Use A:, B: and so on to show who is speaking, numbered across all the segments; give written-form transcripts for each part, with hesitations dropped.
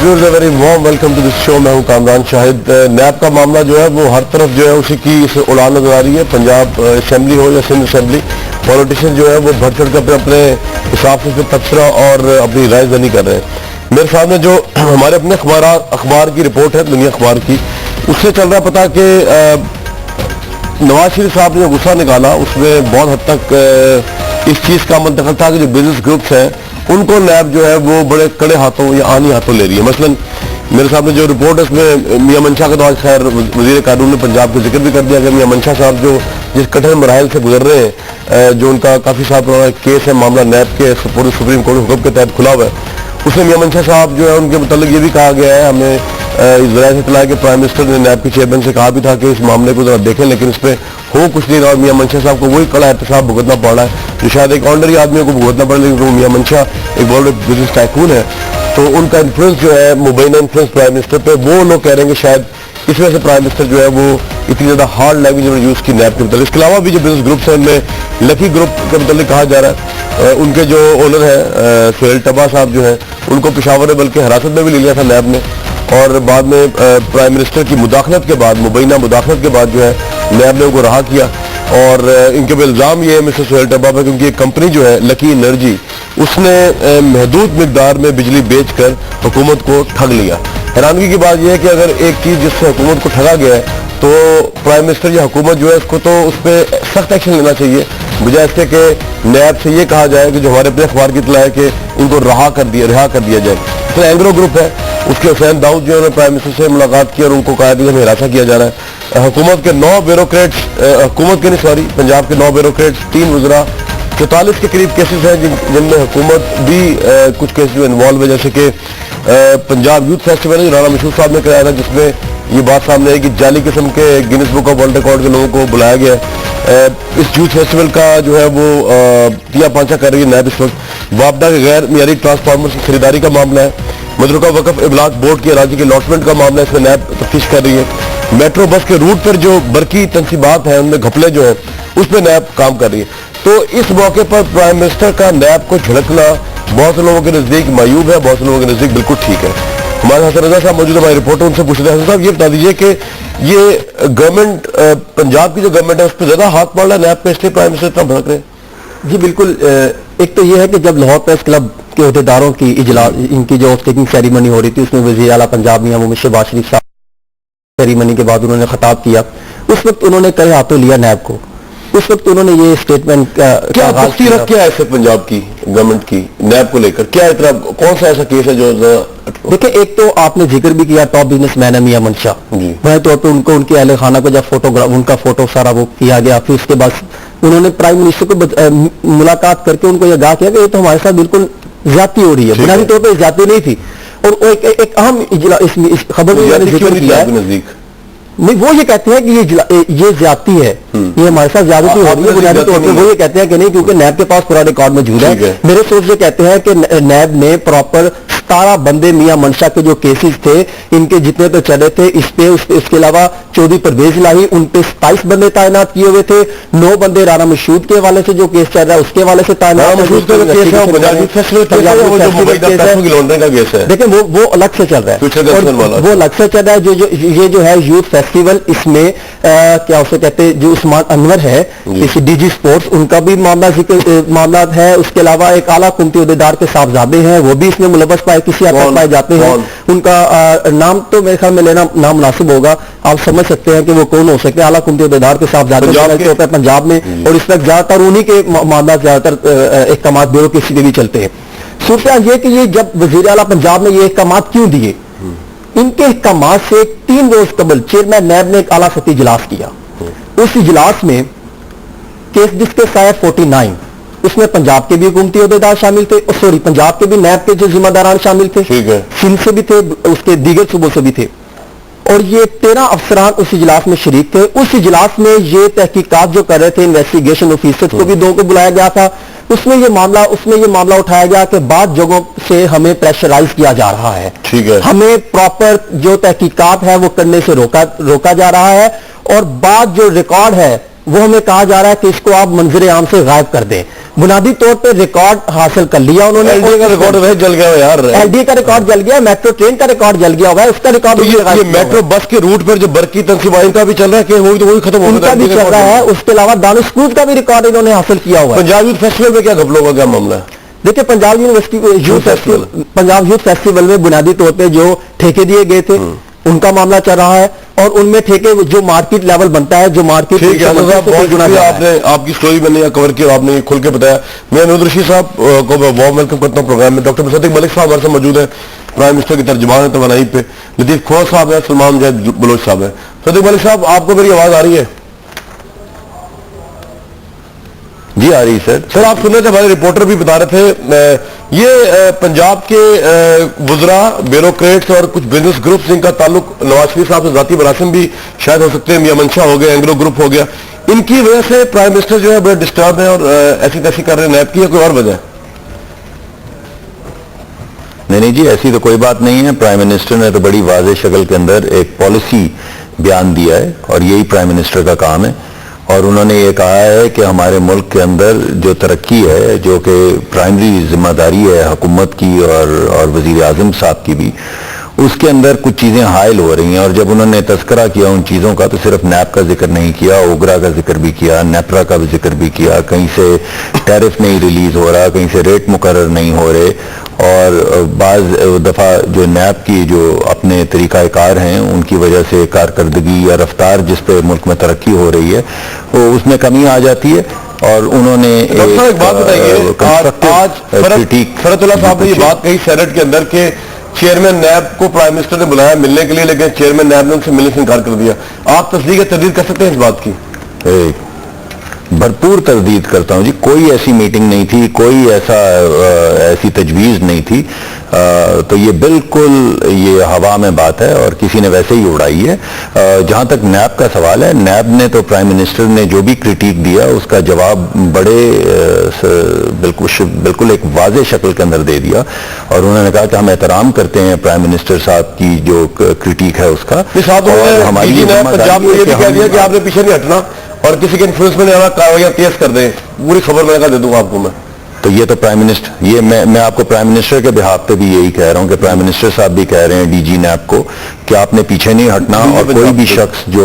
A: Very warm welcome to this show. मैं हूं कामरान शाहिद। नैब का मामला जो है वो हर तरफ जो है उसी की उड़ान नजर आ रही है। पंजाब असेंबली हो या सिंध असेंबली, पॉलिटिशियन जो है वो बढ़ चढ़ कर अपने हिसाब से तबसरा और अपनी राय दनी कर रहे हैं। मेरे सामने जो हमारे अपने अखबार की रिपोर्ट है, दुनिया अखबार की, उससे चल रहा पता कि नवाज शरीफ साहब ने जो गुस्सा निकाला उसमें बहुत हद तक इस चीज़ का मंतकल था कि जो बिजनेस ग्रुप्स हैं उनको नैब जो है वो बड़े कड़े हाथों या आनी हाथों ले रही है। मसलन मेरे सामने जो रिपोर्ट है उसमें मियां मंशा का तो आज खैर वजीर कानून ने पंजाब का जिक्र भी कर दिया कि मियां मंशा साहब जो जिस कठिन मराहल से गुजर रहे हैं, जो उनका काफ़ी साल पुराना केस है, मामला नैब के सुप्रीम कोर्ट हुक्म के तहत खुला हुआ है, उसमें मियां मंशा साहब जो है उनके मुतालिक ये भी कहा गया है, हमें इस वजह से इतला कि प्राइम मिनिस्टर ने नैब के चेयरमैन से कहा भी था कि इस मामले को जरा देखें, लेकिन इस पर हो कुछ नहीं रहा। मियां मंशा साहब को वही कड़ा एहतसाब भुगतना पड़ रहा है जो शायद एक ऑर्डनरी आदमी को भुगतना पड़ रहा है, लेकिन मियां मंशा एक बहुत बड़े बिजनेस टाइकून है, तो उनका इन्फ्लुएंस जो है मुबैना इन्फ्लुएंस प्राइम मिनिस्टर पे, वो लोग कह रहे हैं कि शायद इस वजह से प्राइम मिनिस्टर जो है वो इतनी ज़्यादा हार्ड लैंग्वेज यूज़ की नैब के मतलब। इसके अलावा भी जो बिजनेस ग्रुप्स हैं उनमें लकी ग्रुप के मतलब कहा जा रहा है, उनके जो ओनर हैं सुहेल टबा साहब जो हैं उनको पेशावर ने बल्कि हिरासत में भी ले लिया था नैब ने, और बाद में प्राइम मिनिस्टर की मुदाखलत के बाद, मुबैना मुदाखलत के बाद जो है नैब ने उनको रहा किया। और इनके पे इल्ज़ाम ये है मिस्टर सुहेल टबा पर, क्योंकि एक कंपनी जो है लकी एनर्जी, उसने महदूद मिकदार में बिजली बेचकर हुकूमत को ठग लिया। हैरानगी की बात यह है कि अगर एक चीज़ जिससे हुकूमत को ठगा गया है तो प्राइम मिनिस्टर या हुकूमत जो है उसको तो उस पर सख्त एक्शन लेना चाहिए, बजाय इसके कि नैब से ये कहा जाए कि जो हमारे अपने अखबार की इतला है कि उनको रिहा कर दिया जाए। तो एंग्रो ग्रुप है, उसके हुसैन दाऊद जो है प्राइम मिनिस्टर से मुलाकात की और उनको कहा कि हमें हिरासत किया जा रहा है। हुकूमत के 9 ब्यूरोक्रेट्स, पंजाब के 9 ब्यूरोक्रेट्स, 3 वज़रा, 44 के करीब केसेस हैं जिनमें हुकूमत भी कुछ केस जो इन्वॉल्व है, जैसे कि पंजाब यूथ फेस्टिवल है जो राणा मशहूर साहब ने कराया था, जिसमें ये बात सामने आई कि जाली किस्म के Guinness book of world record के लोगों को बुलाया गया है। इस यूथ फेस्टिवल का जो है वो पिया पांचा कर रही है नैब इस वक्त। वापडा के गैर मियारी ट्रांसफार्मर की खरीदारी का मामला है। मदरका वक्फ इबलाग बोर्ड की अराजी के अलॉटमेंट का मामला है, इसमें नैब तफ्तीश कर रही है। मेट्रो बस के रूट पर जो बरकी तनसीबात हैं उनमें घपले जो है उस पर नैब काम कर रही है। तो इस मौके पर प्राइम मिनिस्टर का नैब को झिड़कना बहुत से लोगों के नज़दीक मायूब है, बहुत से लोगों के नज़दीक बिल्कुल ठीक है। हमारे हसन रजा साहब मौजूद, हमारे रिपोर्टर, उनसे पूछ रहे हैं, हसन साहब ये बता दीजिए कि ये गवर्नमेंट, पंजाब की जो गवर्नमेंट है उस पर ज़्यादा हाथ पड़ रहा है नैब पे, इसलिए प्राइम मिनिस्टर इतना भड़क रहे हैं?
B: जी बिल्कुल। एक तो ये है कि जब लाहौर प्रेस क्लब के अहदेदारों की इजलास, इनकी जो स्पीकिंग सेरेमनी हो रही थी, उसमें वज़ीर आला पंजाब मियां मोहम्मद शहबाज शरीफ साहब सेरेमनी के बाद उन्होंने खिताब किया, उस वक्त उन्होंने कड़े हाथों लिया नैब को। उस वक्त उन्होंने ये स्टेटमेंट
A: क्या है पंजाब की गवर्नमेंट की नैब को लेकर, क्या इतना कौन सा ऐसा केस है जो
B: देखिए, एक तो आपने जिक्र भी किया टॉप बिजनेसमैन है मियां मंशा, बड़े तौर पर उनको उनके अहले खाना को जब फोटोग्राफ, उनका फोटो सारा वो किया गया, फिर उसके बाद उन्होंने प्राइम मिनिस्टर को मुलाकात करके उनको यह कहा किया कि ये तो हमारे साथ बिल्कुल ज्यादती हो रही है, बुनियादी तौर पर ज्यादती नहीं थी। और एक अहम इस खबर में मैंने जिक्र किया नहीं, वो ये कहते हैं कि ये ज्यादती है, ये हमारे साथ ज्यादती हो रही है बुनियादी तौर पर। वो ये कहते हैं कि नहीं, क्योंकि नैब के पास पूरा रिकॉर्ड मौजूद है। मेरे सोच से कहते हैं कि नैब ने प्रॉपर 17 बंदे मियां मंशा के जो केसेस थे, इनके जितने तो चले थे, इसके अलावा चौधरी परवेज इलाही, उन पे 27 बंदे तैनात किए हुए थे। 9 बंदे राणा मशहूद के हवाले से जो केस चल रहा है उसके हवाले से तैनात। देखिए वो अलग से चल रहा है, वो अलग से चल रहा है। ये जो है यूथ फेस्टिवल, इसमें क्या उसे कहते हैं, जो उस्मान अनवर है इस डीजी स्पोर्ट्स, उनका भी मामला है। उसके अलावा एक आला हुकूमती अहदेदार के साहबजादे हैं, वो भी इसमें मुलव्वस किसी हद तक पाए जाते हैं। उनका नाम तो मेरे ख्याल में लेना नामुनासिब होगा, आप समझ सकते हैं कि वो कौन हो सकते हैं। आला हुकूमती अहदेदार के साहबजादे पंजाब में, और इस वक्त ज्यादातर उन्हीं के मामला ज्यादातर अहकाम ब्यूरो के सीधे भी चलते हैं। सूरत ये कि ये जब वजीर आला पंजाब ने ये अहकाम क्यों दिए, इनके अहकाम से 3 रोज कबल चेयरमैन नैब ने एक आला सतही इजलास किया। उस इजलास में केस जिसके साया 49, उसमें पंजाब के भी हुकूमती अहदेदार शामिल थे, सॉरी पंजाब के भी नैब के जो जिम्मेदारान शामिल थे, सिंध से भी थे, उसके दीगर सूबों से भी थे, और ये 13 अफसरान उस इजलास में शरीक थे। उस इजलास में ये तहकीकात जो कर रहे थे, इन्वेस्टिगेशन ऑफिसर्स को भी 2 को बुलाया गया था। उसमें ये मामला उठाया गया कि बाद जगहों से हमें प्रेशराइज किया जा रहा है, हमें प्रॉपर जो तहकीकात है वो करने से रोका जा रहा है, और बाद जो रिकॉर्ड है वो हमें कहा जा रहा है कि इसको आप मंजर आम से गायब कर दें। बुनियादी तौर पे रिकॉर्ड हासिल कर लिया उन्होंने।
A: एलडीए का रिकॉर्ड वह जल गया यार,
B: एलडीए का रिकॉर्ड जल गया, मेट्रो ट्रेन का रिकॉर्ड जल गया हुआ है, उसका रिकॉर्ड
A: ये मेट्रो बस के रूट पर जो बरकी तनसीबाइन का भी चल रहा है कि वही खत्म हो
B: उनका भी चल रहा है। उसके अलावा दानिश क्रूज का भी रिकॉर्ड इन्होंने हासिल किया हुआ है।
A: पंजाब यूथ फेस्टिवल में क्या घपलों का क्या मामला है?
B: देखिए Punjab university youth festival, Punjab youth festival में बुनियादी तौर पे जो ठेके दिए गए थे उनका मामला चल रहा है, और उनमें ठेके जो मार्केट लेवल बनता है, जो मार्केट
A: आपने आपकी स्टोरी मैंने कवर किया, आपने खुल के बताया। मैं महमूद रशीद साहब को वार्म वेलकम करता हूँ प्रोग्राम में। डॉक्टर मुसद्दिक मलिक साहब हमारे साथ मौजूद है, प्राइम मिनिस्टर की तर्जुमान है तवानाई पे। लतीफ खोर साहब है, सलमान जैद बलोच साहब है। मुसद्दिक मलिक साहब, आपको मेरी आवाज आ रही है?
C: जी आ रही सर।
A: सर आप सुन रहे थे, हमारे रिपोर्टर भी बता रहे थे, ये पंजाब के वुज़रा, ब्यूरोक्रेट्स और कुछ बिजनेस ग्रुप्स जिनका ताल्लुक नवाज शरीफ साहब से ज़ाती मरासिम भी शायद हो सकते हैं, मियां मंशा हो गया, एंग्लो ग्रुप हो गया, इनकी वजह से प्राइम मिनिस्टर जो है बड़े डिस्टर्ब है और ऐसी तैसी कर रहे हैं, नैब की या कोई और वजह है?
C: नहीं जी, ऐसी तो कोई बात नहीं है। प्राइम मिनिस्टर ने तो बड़ी वाज़ेह शक्ल के अंदर एक पॉलिसी बयान दिया है और यही प्राइम मिनिस्टर का काम है। और उन्होंने ये कहा है कि हमारे मुल्क के अंदर जो तरक्की है, जो कि प्राइमरी जिम्मेदारी है हुकूमत की और वज़ीर आज़म साहब की भी, उसके अंदर कुछ चीज़ें हायल हो रही हैं। और जब उन्होंने तस्करा किया उन चीज़ों का, तो सिर्फ नैब का जिक्र नहीं किया, ओगरा का जिक्र भी किया, नेपरा का भी जिक्र भी किया। कहीं से टैरिफ नहीं रिलीज़ हो रहा, कहीं से रेट मुकर्रर नहीं हो रहे, और बाज़ दफ़ा जो नैब की जो अपने तरीक़ाकार हैं उनकी वजह से कारकर्दगी या रफ्तार जिस पे मुल्क में तरक्की हो रही है वो उसमें कमी आ जाती है। और उन्होंने
A: एक बात बताइए, आज फरतुल्लाह साहब ने ये बात कही सेनेट के अंदर के चेयरमैन नैब को प्राइम मिनिस्टर ने बुलाया मिलने के लिए, लेकिन चेयरमैन नैब ने उनसे मिलने से इनकार कर दिया। आप तस्दीक तरदीद कर सकते हैं इस बात की?
C: भरपूर तरदीद करता हूँ जी। कोई ऐसी मीटिंग नहीं थी, कोई ऐसी तजवीज़ नहीं थी। तो ये बिल्कुल ये हवा में बात है और किसी ने वैसे ही उड़ाई है। जहाँ तक नैब का सवाल है, नैब ने तो प्राइम मिनिस्टर ने जो भी क्रिटिक दिया उसका जवाब बड़े बिल्कुल एक वाज़ेह शक्ल के अंदर दे दिया। और उन्होंने कहा कि हम एहतराम करते हैं प्राइम मिनिस्टर साहब की जो क्रिटिक है उसका।
A: और हमारी पंजाब को ये भी कह दिया कि आपने पीछे नहीं हटना और किसी के इन्फ्लुएंस में कार्रवाइयां तेज कर दें। पूरी खबर मैंने कहा दे दूंगा आपको मैं।
C: तो ये तो प्राइम मिनिस्टर, ये मैं आपको प्राइम मिनिस्टर के बिहाफ पे भी यही कह रहा हूँ कि प्राइम मिनिस्टर साहब भी कह रहे हैं डीजी नैब को कि आपने पीछे नहीं हटना। और कोई भी शख्स जो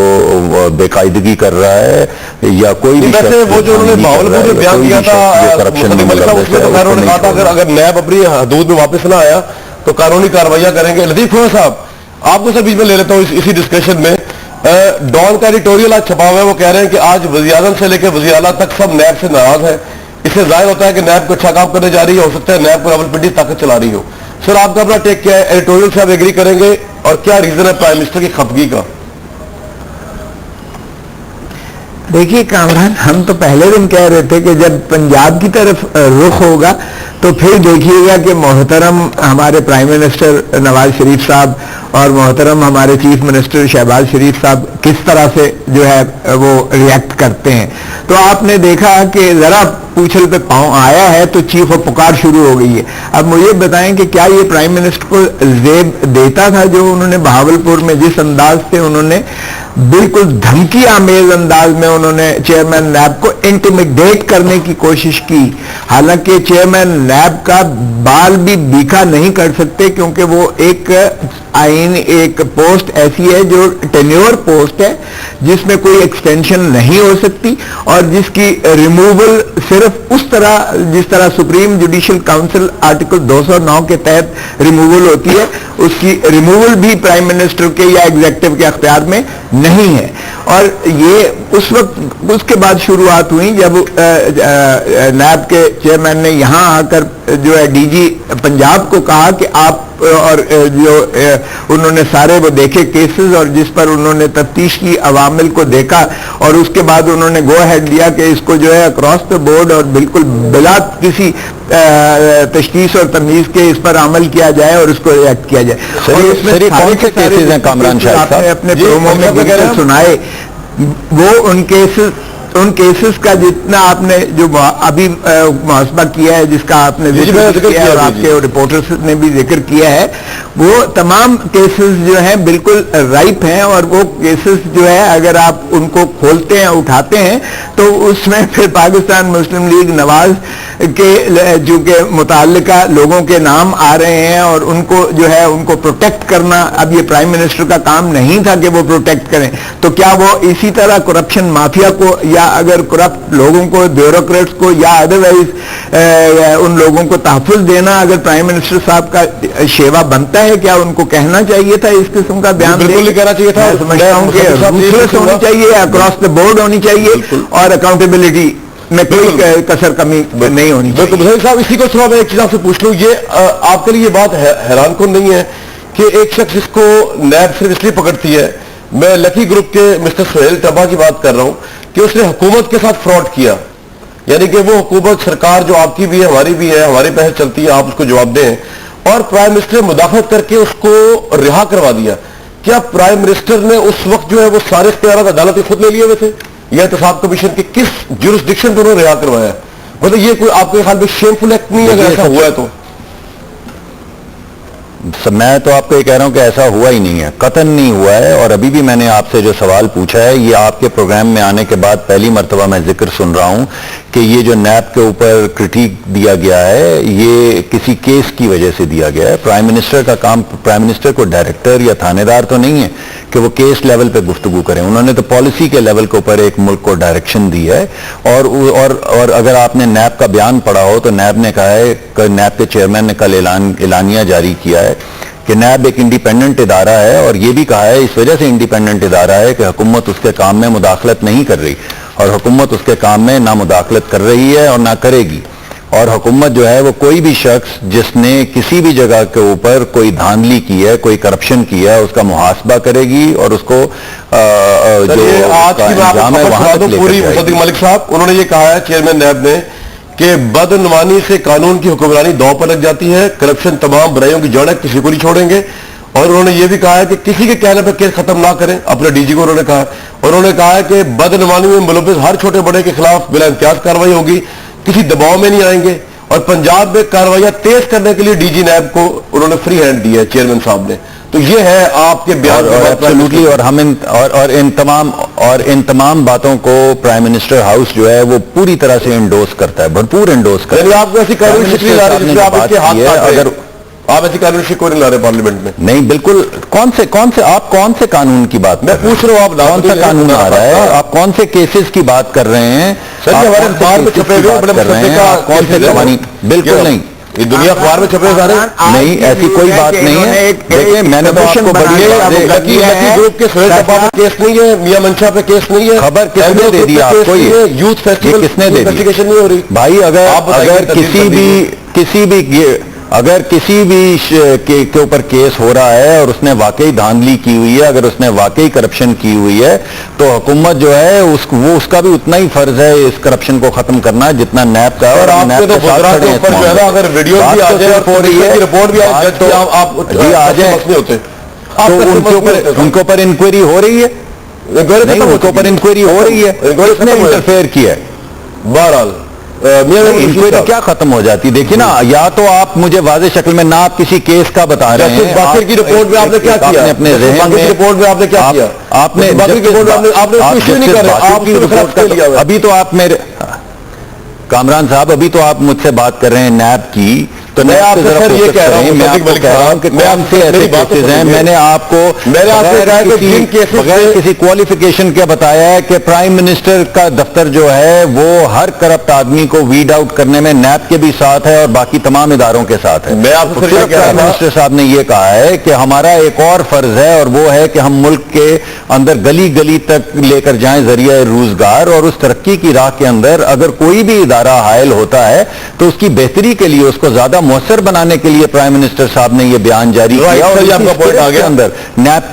C: बेकायदगी कर रहा है या कोई भी शख्स,
A: वो जो उन्होंने भावलपुर में बयान दिया था
C: करप्शन में
A: कहा था अगर नैब अपनी हदूद में वापस ना आया तो कानूनी कार्रवाइयां करेंगे। लतीफ खोर साहब, आपको सर बीच में ले लेता हूँ इसी डिस्कशन में। डॉन का एडिटोरियल आज छपा हुआ है, वो कह रहे हैं कि आज वज़ीर-ए-आज़म से लेकर वज़ीर आला तक सब नैब से नाराज है। इससे जाहिर होता है कि नैब को अच्छा काम करने जा रही है, हो सकता है नैब को रावलपिंडी ताकत चला रही हो। सर आपका अपना टेक क्या है? एडिटोरियल से आप एग्री करेंगे और क्या रीजन है प्राइम मिनिस्टर की खफगी का?
D: देखिए कामरान, हम तो पहले दिन कह रहे थे कि जब पंजाब की तरफ रुख होगा तो फिर देखिएगा कि मोहतरम हमारे प्राइम मिनिस्टर नवाज शरीफ साहब और मोहतरम हमारे चीफ मिनिस्टर शहबाज शरीफ साहब किस तरह से जो है वो रिएक्ट करते हैं। तो आपने देखा कि ज़रा पूछल पे पाँव आया है तो चीख और पुकार शुरू हो गई है। अब मुझे बताएं कि क्या ये प्राइम मिनिस्टर को ज़ेब देता था जो उन्होंने बहावलपुर में जिस अंदाज से उन्होंने बिल्कुल धमकी आमेज अंदाज में उन्होंने चेयरमैन नैब को इंटिमिडेट करने की कोशिश की। हालांकि चेयरमैन नैब का बाल भी बीखा नहीं कर सकते क्योंकि वो एक आइन एक पोस्ट ऐसी है जो टेन्योर पोस्ट है जिसमें कोई एक्सटेंशन नहीं हो सकती और जिसकी रिमूवल सिर्फ उस तरह जिस तरह सुप्रीम जुडिशियल काउंसिल आर्टिकल 209 के तहत रिमूवल होती है, उसकी रिमूवल भी प्राइम मिनिस्टर के या एग्जीक्यूटिव के अख्तियार में नहीं है। और ये उस वक्त उसके बाद शुरुआत हुई जब नैब के चेयरमैन ने यहाँ आकर जो है डीजी पंजाब को कहा कि आप और जो उन्होंने सारे वो देखे केसेस और जिस पर उन्होंने तफ्तीश की अवामिल को देखा और उसके बाद उन्होंने गो हेड दिया कि इसको जो है अक्रॉस द बोर्ड और बिल्कुल बिला किसी तशखीस और तमीज के इस पर अमल किया जाए और उसको रिएक्ट किया जाए। और इसमें
C: कौन से केसेस हैं कामरान शाह साहब?
D: अपने प्रोमो में सुनाए वो उन केसेस उन केसेस का जितना आपने जो अभी मुहासबा किया है, जिसका आपने जिक्र किया है और आपके रिपोर्टर्स ने भी जिक्र किया है, वो तमाम केसेस जो हैं बिल्कुल राइप हैं, और वो केसेस जो है अगर आप उनको खोलते हैं, उठाते हैं, तो उसमें फिर पाकिस्तान मुस्लिम लीग नवाज के जो के मुताल्लिका लोगों के नाम आ रहे हैं, और उनको जो है उनको प्रोटेक्ट करना, अब ये प्राइम मिनिस्टर का काम नहीं था कि वो प्रोटेक्ट करें, तो क्या वो इसी तरह करप्शन माफिया को या अगर करप्ट लोगों को, ब्यूरोक्रेट्स को या अदरवाइज उन लोगों को तहफ़्फ़ुज़ देना अगर प्राइम मिनिस्टर साहब का शेवा बनता है, क्या उनको कहना चाहिए था इस किस्म का बयान?
A: बिल्कुल नहीं कहना चाहिए था।
D: समझता हूँ कि रूथलेस होनी चाहिए, अक्रॉस द बोर्ड होनी चाहिए, और अकाउंटेबिलिटी में कोई कसर कमी नहीं होनी चाहिए।
A: बिल्कुल मुजफ्फर साहब, इसी को थोड़ा मैं एक चीज आपसे पूछ लूं, ये आपके लिए ये बात हैरान कौन नहीं है कि एक शख्स जिसको नैब सिर्फ इसलिए पकड़ती है, मैं लकी ग्रुप के मिस्टर सुहेल टबा की बात कर रहा हूं, कि उसने हुकूमत के साथ फ्रॉड किया, यानी कि वो हुकूमत सरकार जो आपकी भी है, हमारी भी है, हमारी बहस चलती है, आप उसको जवाब दें, और प्राइम मिनिस्टर ने मुदाखलत करके उसको रिहा करवा दिया। क्या प्राइम मिनिस्टर ने उस वक्त जो है वो सारे इख्तियार अदालत खुद ले लिए हुए थे, या एहतसाब कमीशन के किस जुरिस्डिक्शन पर उन्होंने रिहा करवाया? मतलब ये कोई आपके ख्याल में शेमफुल एक्ट नहीं है अगर ऐसा हुआ है तो?
C: मैं तो आपको ये कह रहा हूं कि ऐसा हुआ ही नहीं है, कतन नहीं हुआ है। और अभी भी मैंने आपसे जो सवाल पूछा है, ये आपके प्रोग्राम में आने के बाद पहली मर्तबा मैं जिक्र सुन रहा हूं कि ये जो नैब के ऊपर क्रिटिक दिया गया है, ये किसी केस की वजह से दिया गया है। प्राइम मिनिस्टर का काम, प्राइम मिनिस्टर को डायरेक्टर या थानेदार तो नहीं है कि वो केस लेवल पे गुफ्तगू करें, उन्होंने तो पॉलिसी के लेवल के ऊपर एक मुल्क को डायरेक्शन दी है। और अगर आपने नैब का बयान पढ़ा हो तो नैब ने कहा है, नैब के चेयरमैन ने कल एलानिया जारी किया है कि नैब एक इंडिपेंडेंट इदारा है, और ये भी कहा है इस वजह से इंडिपेंडेंट इदारा है कि हुकूमत उसके काम में मुदाखलत नहीं कर रही, और हुकूमत उसके काम में ना मुदाखलत कर रही है और ना करेगी। और हुकूमत जो है वो कोई भी शख्स जिसने किसी भी जगह के ऊपर कोई धांधली की है, कोई करप्शन किया है, उसका मुहासबा करेगी और उसको जो
A: आज की बात पूरी मुसद्दिक मलिक साहब, उन्होंने ये कहा है चेयरमैन नैब ने कि बदनवानी से कानून की हुक्मरानी दांव पर लग जाती है, करप्शन तमाम बुराइयों की जड़ है, किसी को नहीं छोड़ेंगे। और उन्होंने ये भी कहा है कि किसी के कहने पर केस खत्म ना करें, अपने डीजी को उन्होंने कहा। और उन्होंने कहा है कि बदनवानी में मुलव्विस हर छोटे बड़े के खिलाफ बिला इम्तियाज कार्रवाई होगी, किसी दबाव में नहीं आएंगे। और पंजाब में कार्रवाइयां तेज करने के लिए डीजी नैब को उन्होंने फ्री हैंड दिया है चेयरमैन साहब ने। तो ये है आपके बयान
C: और इन तमाम बातों को प्राइम मिनिस्टर हाउस जो है वो पूरी तरह से इंडोर्स करता है, भरपूर इंडोर्स करता है।
A: आपको ऐसी कानूनी शिकली ला रही है अगर आप ऐसी कानूनी शिकवत नहीं ला रहे पार्लियामेंट में?
C: नहीं, बिल्कुल। आप कौन से कानून की बात?
A: मैं पूछ रहा हूँ, आप
C: कौन सा कानून आ रहा है? आप कौन से केसेस की बात कर रहे हैं?
A: हमारे अखबार में छपे हुए बड़े
C: कौन से कहानी? बिल्कुल नहीं,
A: ये दुनिया अखबार में छपे सारे
C: नहीं, ऐसी कोई बात नहीं है। देखिए, मैंने तो आपको
A: लकी ग्रुप के सुहेल टबा पे केस नहीं है, मियां मंशा पे केस नहीं है,
C: खबर किसने दे दी आपको? ये
A: यूथ फेस्टिवल
C: किसने दे दी?
A: इन्वेस्टिगेशन नहीं हो रही
C: भाई। अगर किसी भी के ऊपर केस हो रहा है और उसने वाकई धांधली की हुई है, अगर उसने वाकई करप्शन की हुई है, तो हुकूमत जो है उसका भी उतना ही फर्ज है इस करप्शन को खत्म करना जितना नैब का है।
A: और आपके तो गुजरात के ऊपर जो है ना, अगर वीडियो भी आ जाए और रिपोर्ट भी आ जाए,
C: आ जाए तो उनके ऊपर इंक्वायरी हो रही है, उनके ऊपर इंक्वायरी हो रही है, किसने इंटरफेयर किया है?
A: बहरहाल
C: इंक्वायरी क्या खत्म हो जाती? देखिए ना, या तो आप मुझे वाज़ेह शक्ल में ना आप किसी केस का बता रहे हैं।
A: बाकी की रिपोर्ट में आपने क्या किया?
C: अपने
A: रिपोर्ट में आपने क्या किया?
C: आपने अभी तो आप मेरे कामरान साहब, अभी तो आप मुझसे बात कर रहे हैं नैब की, तो
A: मैं आपसे सर ये कह रहा हूं,
C: मैं आपको कह रहा हूं कि कौन से ऐसे केसेस हैं। मैंने आपको बगैर किसी क्वालिफिकेशन के बताया है कि प्राइम मिनिस्टर का दफ्तर जो है वो हर करप्ट आदमी को वीड आउट करने में नैब के भी साथ है और बाकी तमाम इदारों के साथ है।
A: मैं आपसे
C: प्राइम मिनिस्टर साहब ने ये कहा है कि हमारा एक और फर्ज है, और वो है कि हम मुल्क के अंदर गली गली तक लेकर जाएं जरिया रोजगार, और उस तरक्की की राह के अंदर अगर कोई भी इदारा हायल होता है तो उसकी बेहतरी के लिए, उसको ज्यादा मौसर बनाने के लिए प्राइम मिनिस्टर साहब ने ये बयान जारी किया। और आपका पॉइंट आ गया अंदर नैब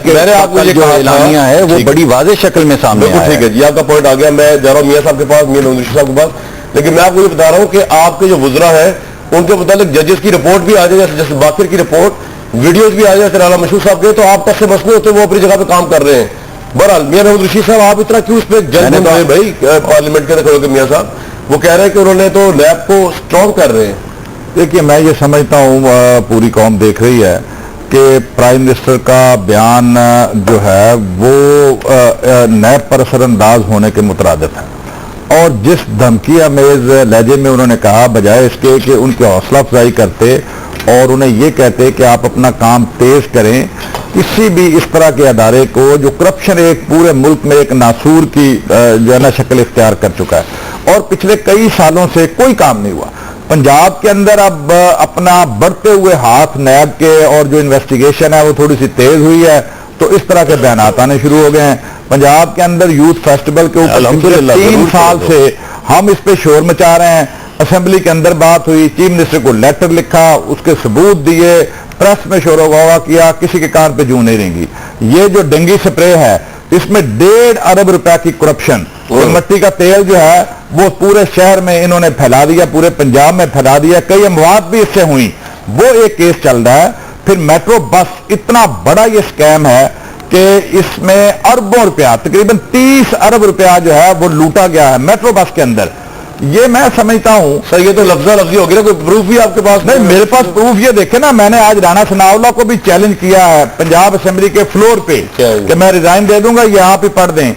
A: मैंने आपको जो
C: एलानिया है वो बड़ी वाज़ेह शक्ल में सामने आया है।
A: ठीक है जी, आपका पॉइंट आ गया। मैं जा रहा हूँ मियां साहब के पास, मियां नवाज शरीफ साहब के पास, लेकिन मैं आपको ये बता रहा हूँ कि आपके जो वुज़रा है उनके मुताबिक जजेस की रिपोर्ट भी आ जाए, जैसे बाकिर की रिपोर्ट, वीडियोज भी आ जाए राना मशहूर साहब के, तो आप तक से मसले होते वो अपनी जगह पे काम कर रहे हैं। बहरहाल मियां नवाज रशीद साहब, आप इतना क्यों इस पे जल्द बन रहे हैं भाई पार्लियामेंट के खड़े के? मियां साहब वो कह रहे हैं कि उन्होंने तो नैब को स्ट्रॉन्ग कर रहे हैं।
C: देखिए, मैं ये समझता हूँ पूरी कौम देख रही है कि प्राइम मिनिस्टर का बयान जो है वो नैब पर असरअंदाज होने के मुतरादिफ है, और जिस धमकी अमेज लहजे में उन्होंने कहा, बजाय इसके कि उनकी हौसला अफजाई करते और उन्हें ये कहते कि आप अपना काम तेज करें, किसी भी इस तरह के अदारे को जो करप्शन एक पूरे मुल्क में एक नासूर की जो है ना शक्ल इख्तियार कर चुका है और पिछले कई सालों से कोई काम नहीं हुआ। पंजाब के अंदर अब अपना बढ़ते हुए हाथ नैब के और जो इन्वेस्टिगेशन है वो थोड़ी सी तेज हुई है, तो इस तरह के बयान आने शुरू हो गए हैं। पंजाब के अंदर यूथ फेस्टिवल के ऊपर 3 साल से हम इस पे शोर मचा रहे हैं। असेंबली के अंदर बात हुई, चीफ मिनिस्टर को लेटर लिखा, उसके सबूत दिए, प्रेस में शोर गवा किया, किसी के कान पे जूं नहीं रेंगी। ये जो डेंगी स्प्रे है इसमें 1.5 अरब रुपए की करप्शन और मिट्टी का तेल जो है वो पूरे शहर में इन्होंने फैला दिया, पूरे पंजाब में फैला दिया, कई अमवात भी इससे हुई। वो एक केस चल रहा है। फिर मेट्रो बस, इतना बड़ा ये स्कैम है कि इसमें अरबों रुपया, तकरीबन 30 अरब रुपया जो है वो लूटा गया है मेट्रो बस के अंदर। ये मैं समझता हूं
A: सर, ये तो लफ्जा लफ्जी हो गया, कोई प्रूफ भी आपके पास
C: नहीं? मेरे पास प्रूफ ये देखे ना, मैंने आज राणा सनाउल्लाह को भी चैलेंज किया है पंजाब असेंबली के फ्लोर पे कि मैं रिजाइन दे दूंगा, ये आप ही पढ़ दें।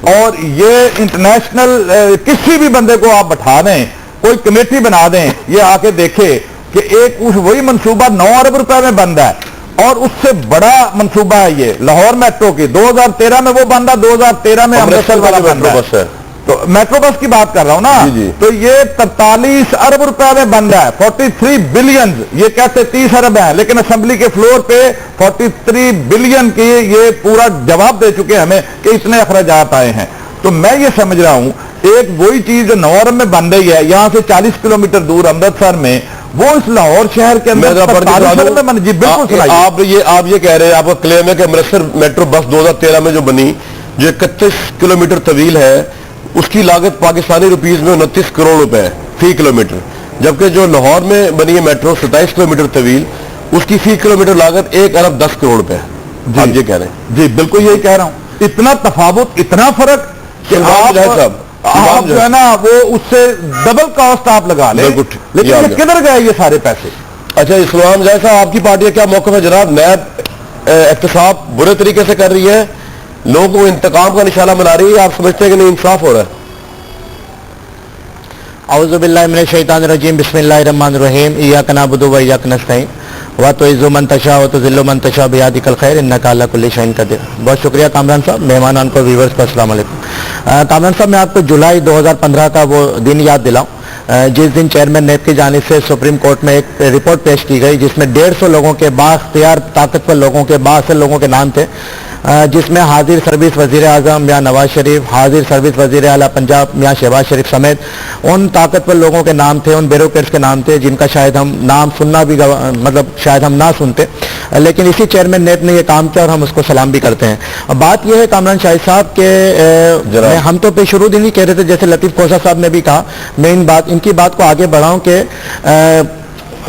C: और ये इंटरनेशनल किसी भी बंदे को आप बैठा दें, कोई कमेटी बना दें, ये आके देखे कि एक वही मंसूबा 9 अरब रुपए में बंद है और उससे बड़ा मंसूबा है ये लाहौर मेट्रो की। 2013 में वो बंदा, 2013 में अमृतसर वाला मेट्रो बस है, तो मेट्रो बस की बात कर रहा हूं ना। तो ये 43 अरब रुपए में बंद है, 43 बिलियन। ये कहते 30 अरब है, लेकिन असेंबली के फ्लोर पे 43 बिलियन की ये पूरा जवाब दे चुके हैं हमें कि इतने अखराजात आए हैं। तो मैं ये समझ रहा हूं एक वही चीज जो 9 अरब में बन रही है, यहां से 40 किलोमीटर दूर अमृतसर में, वो इस लाहौर शहर के अंदर जी बिल्कुल।
A: आप ये कह रहे हैं, आपका क्लेम है कि अमृतसर मेट्रो बस 2013 में जो बनी, जो 31 किलोमीटर तवील है, उसकी लागत पाकिस्तानी रुपीज में 29 करोड़ रुपए फी किलोमीटर, जबकि जो लाहौर में बनी है मेट्रो 27 किलोमीटर तवील, उसकी फी किलोमीटर लागत 1 अरब 10 करोड़ रुपए है। आप ये कह रहे हैं?
C: जी बिल्कुल यही कह रहा हूं। इतना तफावत, इतना फर्क कि आप जो है ना वो उससे डबल कॉस्ट आप लगा लें, लेकिन ये किधर गए ये सारे पैसे?
A: अच्छा, इस्लाम जाए साहब, आपकी पार्टी का क्या मौक़िफ़ है जनाब? नैब एहतसाब बुरे तरीके से कर रही है, लोगों को इंतकाम का निशाना बना रही है, आप समझते हैं कि नहीं इंसाफ हो रहा है?
B: औज़ु बिल्लाहि मिनश शैतानिर रजीम, बिस्मिल्लाहिर रहमानिर रहीम, इय्याका नअबुदु व इय्याका नस्तईन, व तुइज़्ज़ु मन तशा व तुज़िल्लु मन तशा बियदिकल खैर, इन्नका अला कुल्लि शैइन क़दीर। बहुत शुक्रिया कामरान साहब, मेहमानान को, व्यूअर्स को अस्सलाम वालेकुम। कामरान साहब, मैं आपको जुलाई 2015 का वो दिन याद दिलाऊं जिस दिन चेयरमैन नेब की जानिब से सुप्रीम कोर्ट में एक रिपोर्ट पेश की गई जिसमें 150 लोगों के बाख्तियार ताकतवर लोगों के बाअसल लोगों के नाम थे, जिसमें हाजिर सर्विस वजीर आजम मियां नवाज शरीफ, हाजिर सर्विस वजीर आला पंजाब मियां शहबाज शरीफ समेत उन ताकतवर लोगों के नाम थे, उन ब्यूरोक्रेट्स के नाम थे जिनका शायद हम नाम सुनना भी मतलब शायद हम ना सुनते, लेकिन इसी चेयरमैन नेब ने ये काम किया और हम उसको सलाम भी करते हैं। बात यह है कामरान शाहिद साहब के हम तो पेशुरू दिन ही कह रहे थे, जैसे लतीफ खोसा साहब ने भी कहा, मैं इनकी बात को आगे बढ़ाऊं कि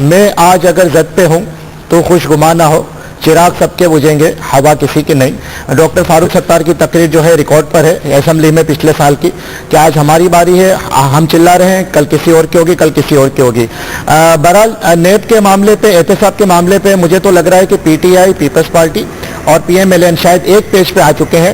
B: मैं आज अगर जद पे हूं तो खुशगुमा ना हो, चिराग सबके बुझेंगे, हवा किसी की नहीं। डॉक्टर फारूक सत्तार की तकरीर जो है रिकॉर्ड पर है असेंबली में पिछले साल की, कि आज हमारी बारी है, हम चिल्ला रहे हैं, कल किसी और की होगी, कल किसी और की होगी। बहरहाल नेब के मामले पे, एहतसाब के मामले पे मुझे तो लग रहा है कि पीटीआई, पीपल्स पार्टी और पीएमएलएन शायद एक पेज पे आ चुके हैं,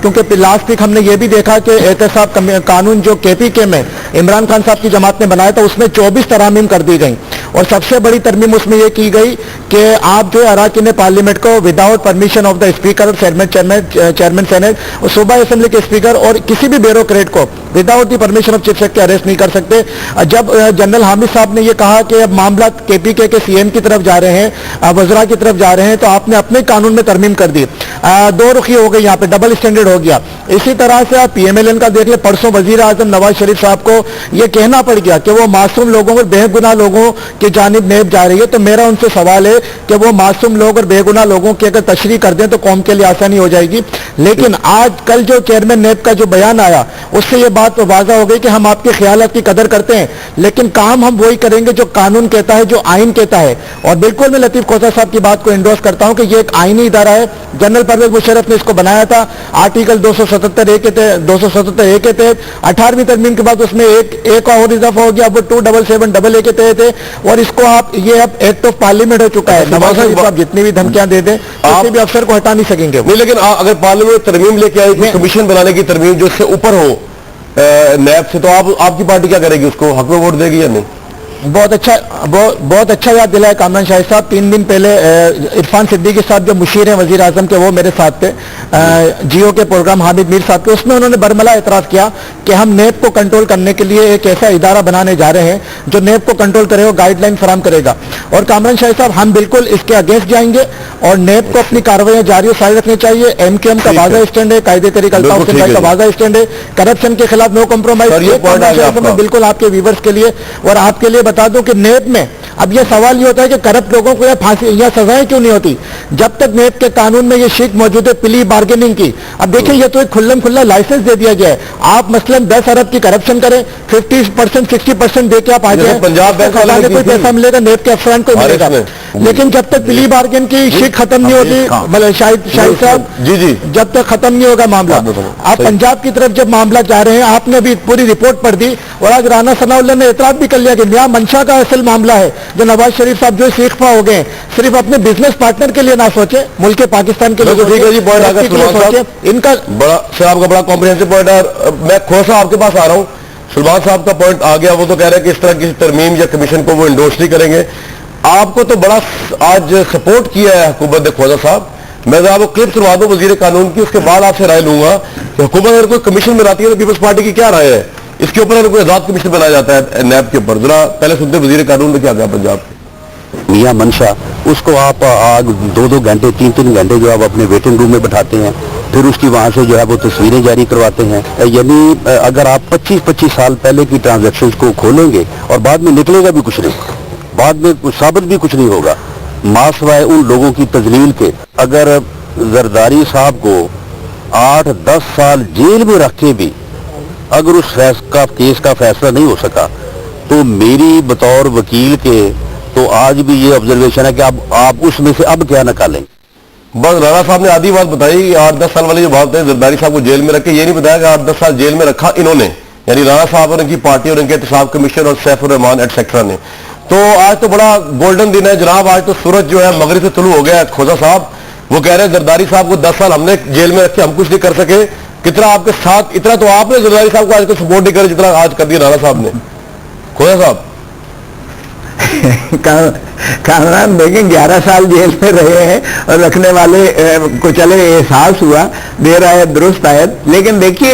B: क्योंकि लास्ट वीक हमने ये भी देखा कि एहतसाब कानून जो केपीके में इमरान खान साहब की जमात ने बनाया था उसमें 24 तरमीम कर दी गई, और सबसे बड़ी तरमीम उसमें यह की गई कि आप जो अराकीन पार्लियामेंट को without permission of the speaker, chairman senate और सूबाई असेंबली के स्पीकर और किसी भी ब्यूरोक्रेट को without the permission of chief secretary arrest नहीं कर सकते। जब जनरल हामिद साहब ने यह कहा कि अब मामला केपीके के सीएम की तरफ जा रहे हैं, वज़रा की तरफ जा रहे हैं, तो आपने अपने कानून में तरमीम कर दी, दो रुखी हो गई, यहाँ पे डबल स्टैंडर्ड हो गया। इसी तरह से आप पीएमएलएन का देख ले, परसों वजीर आजम नवाज शरीफ साहब को यह कहना पड़ गया कि वो मासूम लोगों और बेगुनाह लोगों की जानिब नेब जा रही है। तो मेरा उनसे सवाल है कि वो मासूम लोग और बेगुनाह लोगों की अगर तशरीह कर दें तो कौम के लिए आसानी हो जाएगी। लेकिन आज कल जो चेयरमैन नेब का जो बयान आया उससे ये बात वाज़ा हो गई कि हम आपके ख्यालात की कदर करते हैं, लेकिन काम हम वही करेंगे जो कानून कहता है, जो आइन कहता है। और बिल्कुल मैं लतीफ खोसा साहब की बात को इंडोर्स करता हूं कि ये एक आइनी इदारा है। जनरल परवेज मुशर्रफ ने इसको बनाया था आर्टिकल 277A के तहत। 18वीं तरमीम के बाद उसमें एक और इजाफा हो गया, अब वो 277AA के तहत है, और इसको आप ये अब एक्ट ऑफ पार्लियामेंट हो चुका है। नवाज शरीफ साहब जितनी भी धमकियां दे दें किसी भी अफसर को हटा नहीं सकेंगे
A: नहीं, लेकिन अगर पार्लियामेंट तरमीम लेके आए, कमीशन बनाने की तरमीम जो इससे ऊपर हो नैब से, तो आपकी पार्टी क्या करेगी? उसको हक में वोट देगी या नहीं?
B: बहुत अच्छा याद दिलाया कामरान शाहिद साहब। 3 दिन पहले इरफान सिद्दीकी साहब जो मुशीर हैं वजीर आजम के, वो मेरे साथ थे जियो के प्रोग्राम हामिद मीर साहब के, उसमें उन्होंने बरमला एतराज किया कि हम नेब को कंट्रोल करने के लिए एक ऐसा इदारा बनाने जा रहे हैं जो नेब को कंट्रोल करे, वो गाइडलाइन फराम करेगा। और कामरान शाहिद साहब हम बिल्कुल इसके अगेंस्ट जाएंगे और नेब को अपनी कार्रवाई जारी और सारी रखनी चाहिए। MKM का वाज़ा स्टैंड है, कायदे तरीका अल्ताफ हुसैन भाई का वाज़ा स्टैंड है, करप्शन के खिलाफ नो कॉम्प्रोमाइज। बिल्कुल आपके व्यूवर्स के लिए और आपके लिए बता दूं कि नेब में अब ये सवाल ये होता है कि करप्ट लोगों को या फांसी या सजाएं क्यों नहीं होती, जब तक नेब के कानून में ये शीट मौजूद है प्ली बार्गेनिंग की। अब देखिए ये तो एक खुल्लम खुल्ला लाइसेंस दे दिया गया है, आप मसलन 10 अरब की करप्शन करें, 50% 60% दे के आप आ जाए,
A: पंजाब बैंक
B: खजाने कोई पैसा मिलेगा, नेब के अफसरान को मिलेगा। लेकिन जब तक प्ली बार्गेन की शीट खत्म नहीं होती, शाहिद साहब
A: जी
B: जब तक खत्म नहीं होगा मामला, आप पंजाब की तरफ जब मामला जा रहे हैं, आपने भी पूरी रिपोर्ट पढ़ दी और आज राना सनाउल्लाह ने एतराज भी कर लिया कि मियां मंशा का असल मामला है जो नवाज शरीफ साहब जो सीखफा हो गए, सिर्फ अपने बिजनेस पार्टनर के लिए ना सोचे, मुल्क पाकिस्तान के लिए सोचे। इनका
A: बड़ा सर आपका बड़ा कॉम्प्रिहेंसिव पॉइंट है। मैं खोसा आपके पास आ रहा हूँ, सुलमान साहब का पॉइंट आ गया, वो तो कह रहे हैं कि इस तरह की तरमीम या कमीशन को वो इंडोर्स नहीं करेंगे। आपको तो बड़ा आज सपोर्ट किया है हुकूमत ने खोसा साहब। मैं आपको क्लिप सुनवा दूं वजीर कानून की, उसके बाद आपसे राय लूंगा कि हुकूमत अगर कोई कमीशन बनाती है तो पीपल्स पार्टी की क्या राय है इसके ऊपर, अगर कोई आजाद कमीशन बनाया जाता है नैब के ऊपर। जरा पहले सुनते वजीर कानून ने क्या कहा पंजाब के।
C: मियां मंशा, उसको आप 2-2 घंटे 3-3 घंटे जो आप अपने वेटिंग रूम में बैठाते हैं, फिर उसकी वहां से जो है वो तस्वीरें जारी करवाते हैं। यानी अगर आप 25-25 साल पहले की ट्रांजैक्शन को खोलेंगे और बाद में निकलेगा भी कुछ नहीं, बाद में साबित भी कुछ नहीं होगा, मासवाए उन लोगों की तजलील के। अगर जरदारी साहब को 8-10 साल जेल में रख के भी अगर उस केस का फैसला नहीं हो सका, तो मेरी बतौर वकील के तो आज भी ये ऑब्जर्वेशन है कि आप उसमें से अब क्या निकालेंगे।
A: बस राणा साहब ने आधी बात बताई, 8-10 साल वाली जो बात है, जरदारी साहब को जेल में रखे, ये नहीं बताया कि 8-10 साल जेल में रखा इन्होंने, यानी राणा साहब और इनकी पार्टी और इनके एहतसाब कमीशन और सैफुर रहमान एटसेट्रा ने। तो आज तो बड़ा गोल्डन दिन है जनाब, आज तो सूरज जो है मगरिब से तुलू हो गया है। खोजा साहब वो कह रहे हैं जरदारी साहब को 10 साल हमने जेल में रखे, हम कुछ नहीं कर सके। कितना आपके साथ, इतना तो आपने जरदारी साहब को आज को सपोर्ट नहीं करे जितना आज कर दिया राणा साहब ने। खोजा साहब
D: कामरान देखें 11 साल जेल में रहे हैं और रखने वाले को चले एहसास हुआ, देर आयत दुरुस्त आयत। लेकिन देखिए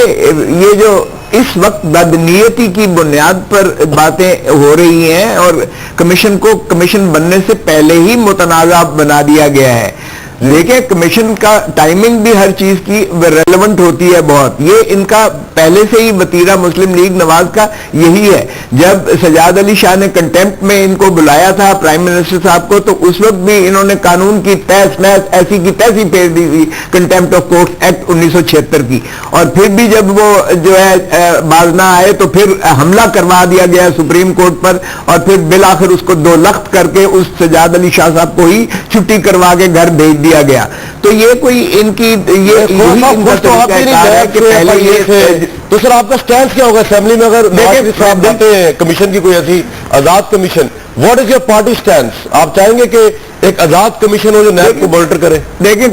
D: ये जो इस वक्त बदनीयती की बुनियाद पर बातें हो रही हैं और कमीशन बनने से पहले ही मुतनाज़ा बना दिया गया है। देखिए कमीशन का टाइमिंग भी हर चीज की रेलेवेंट होती है बहुत। ये इनका पहले से ही वतीरा मुस्लिम लीग नवाज का यही है। जब सजाद अली शाह ने कंटेम्प्ट में इनको बुलाया था प्राइम मिनिस्टर साहब को, तो उस वक्त भी इन्होंने कानून की तहस नहस ऐसी की तैसी फेर दी थी, कंटेम्प्ट ऑफ कोर्ट एक्ट 1976 की। और फिर भी जब वो जो है बाज ना आए तो फिर हमला करवा दिया गया सुप्रीम कोर्ट पर, और फिर बिल आखिर उसको 2 लख्त करके उस सजाद अली शाह साहब को ही छुट्टी करवा के घर भेज दिया गया। तो ये कोई इनकी ये
A: तो सर आपका स्टैंड क्या होगा असेंबली में अगर साहब देते हैं कमीशन की कोई ऐसी आजाद commission, what is your party stand? आप चाहेंगे कि एक आजाद कमीशन हो जो नैब को मॉनिटर करे?
D: देखिए